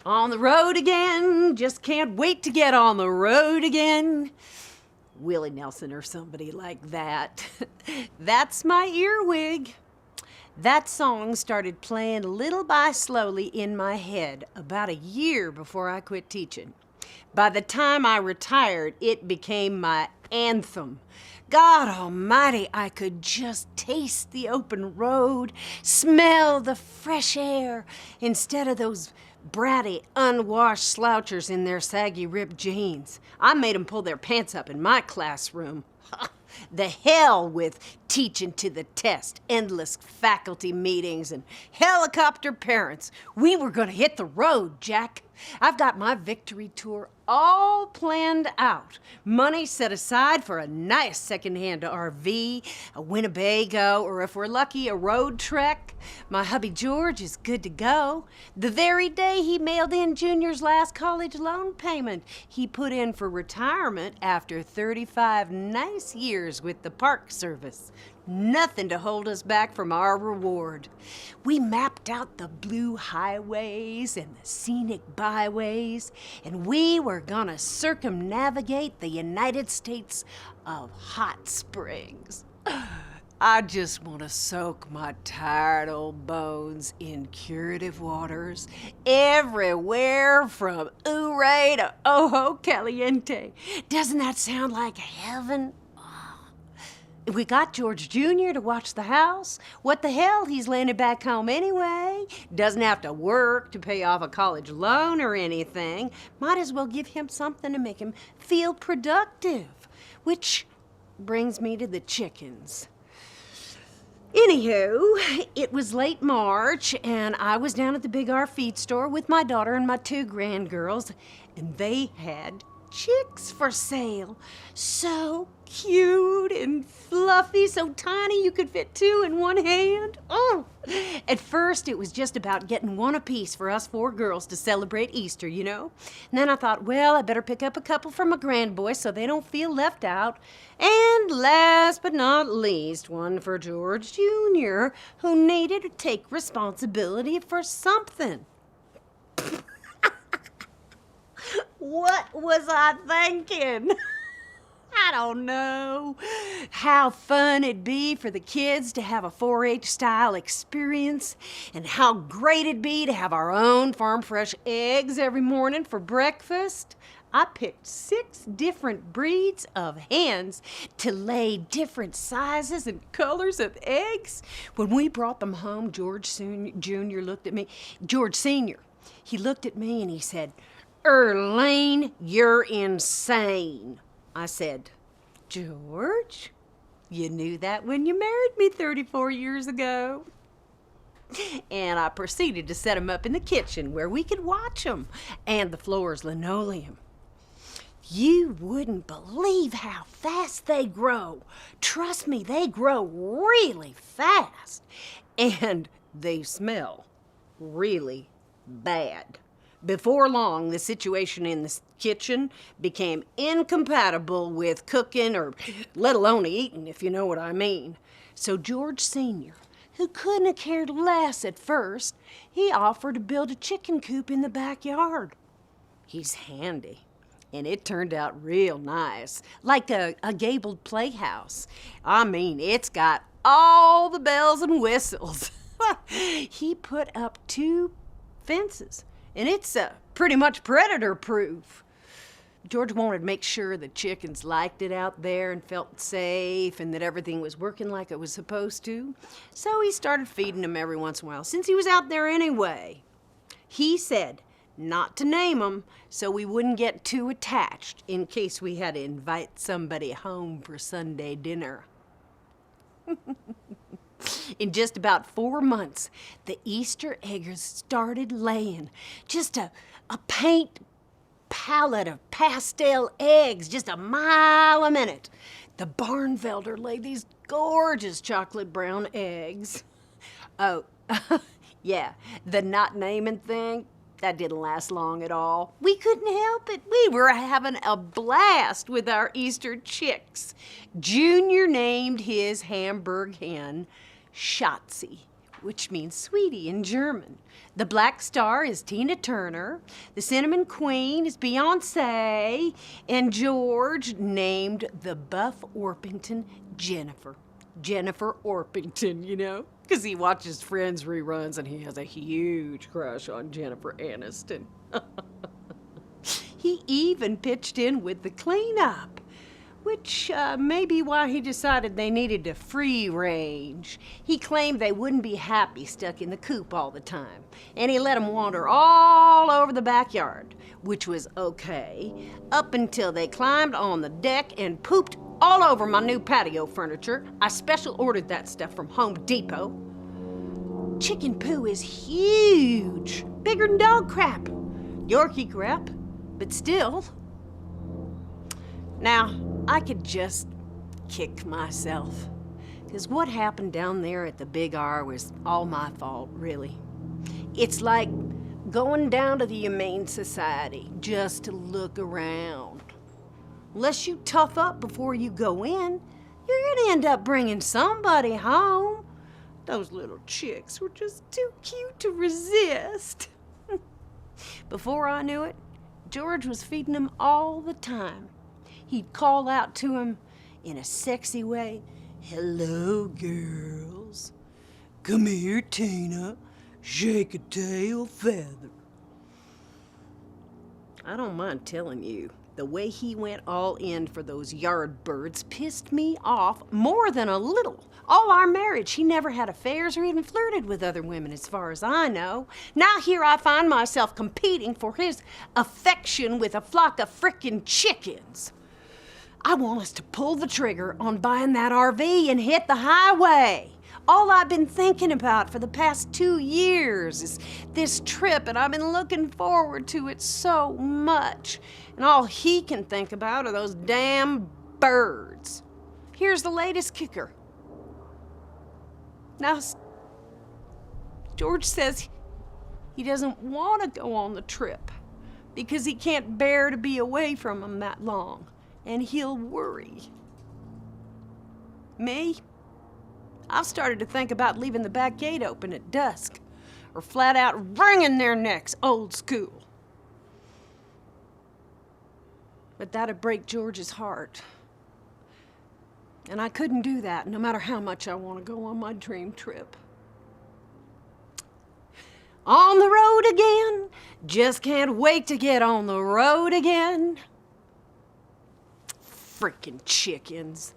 On the road again, just can't wait to get on the road again. Willie Nelson or somebody like that. That's my earwig. That song started playing little by slowly in my head about a year before I quit teaching. By the time I retired, it became my anthem. God almighty, I could just taste the open road, smell the fresh air, instead of those bratty, unwashed slouchers in their saggy ripped jeans. I made them pull their pants up in my classroom. The hell with teaching to the test, endless faculty meetings, and helicopter parents. We were gonna hit the road, Jack. I've got my victory tour all planned out. Money set aside for a nice secondhand RV, a Winnebago, or if we're lucky, a road trek. My hubby George is good to go. The very day he mailed in Junior's last college loan payment, he put in for retirement after 35 nice years with the Park Service. Nothing to hold us back from our reward. We mapped out the blue highways and the scenic byways, and we were gonna circumnavigate the United States of hot springs. I just want to soak my tired old bones in curative waters everywhere from Ouray to Ojo Caliente. Doesn't that sound like heaven? We got George Jr. to watch the house. What the hell? He's landed back home anyway. Doesn't have to work to pay off a college loan or anything. Might as well give him something to make him feel productive. Which brings me to the chickens. Anywho, it was late March, and I was down at the Big R feed store with my daughter and my 2 grandgirls, and they had chicks for sale. So cute and fluffy, so tiny you could fit 2 in one hand. Oh! At first, it was just about getting 1 apiece for us 4 girls to celebrate Easter, you know? And then I thought, well, I better pick up a couple for my grandboys so they don't feel left out. And last but not least, 1 for George Jr., who needed to take responsibility for something. What was I thinking? I don't know. How fun it'd be for the kids to have a 4-H style experience, and how great it'd be to have our own farm fresh eggs every morning for breakfast. I picked 6 different breeds of hens to lay different sizes and colors of eggs. When we brought them home, George Jr. looked at me. George Sr. He looked at me and he said, "Earline, you're insane." I said, "George, you knew that when you married me 34 years ago." And I proceeded to set them up in the kitchen where we could watch them, and the floor's linoleum. You wouldn't believe how fast they grow. Trust me, they grow really fast. And they smell really bad. Before long, the situation in the kitchen became incompatible with cooking, or let alone eating, if you know what I mean. So George Sr., who couldn't have cared less at first, he offered to build a chicken coop in the backyard. He's handy, and it turned out real nice, like a gabled playhouse. I mean, it's got all the bells and whistles. He put up 2 fences, and it's pretty much predator-proof. George wanted to make sure the chickens liked it out there and felt safe and that everything was working like it was supposed to. So he started feeding them every once in a while, since he was out there anyway. He said not to name them so we wouldn't get too attached in case we had to invite somebody home for Sunday dinner. In just about 4 months, the Easter eggers started laying. Just a paint palette of pastel eggs, just a mile a minute. The Barnvelder laid these gorgeous chocolate brown eggs. Oh, yeah, the not naming thing, that didn't last long at all. We couldn't help it. We were having a blast with our Easter chicks. Junior named his Hamburg hen Shotzi, which means sweetie in German. The Black Star is Tina Turner. The Cinnamon Queen is Beyonce. And George named the Buff Orpington Jennifer. Jennifer Orpington, you know, because he watches Friends reruns and he has a huge crush on Jennifer Aniston. He even pitched in with the cleanup, which may be why he decided they needed a free range. He claimed they wouldn't be happy stuck in the coop all the time, and he let them wander all over the backyard, which was okay, up until they climbed on the deck and pooped all over my new patio furniture. I special ordered that stuff from Home Depot. Chicken poo is huge, bigger than dog crap, Yorkie crap, but still. Now, I could just kick myself, because what happened down there at the Big R was all my fault, really. It's like going down to the Humane Society just to look around. Unless you tough up before you go in, you're gonna end up bringing somebody home. Those little chicks were just too cute to resist. Before I knew it, George was feeding them all the time. He'd call out to them in a sexy way, "Hello, girls. Come here, Tina. Shake a tail feather." I don't mind telling you, the way he went all in for those yard birds pissed me off more than a little. All our marriage, he never had affairs or even flirted with other women as far as I know. Now here I find myself competing for his affection with a flock of frickin' chickens. I want us to pull the trigger on buying that RV and hit the highway. All I've been thinking about for the past 2 years is this trip, and I've been looking forward to it so much. And all he can think about are those damn birds. Here's the latest kicker. Now, George says he doesn't want to go on the trip because he can't bear to be away from them that long. And he'll worry. Me? I've started to think about leaving the back gate open at dusk, or flat out wringing their necks old school. But that'd break George's heart. And I couldn't do that no matter how much I want to go on my dream trip. On the road again, just can't wait to get on the road again. Frickin' chickens.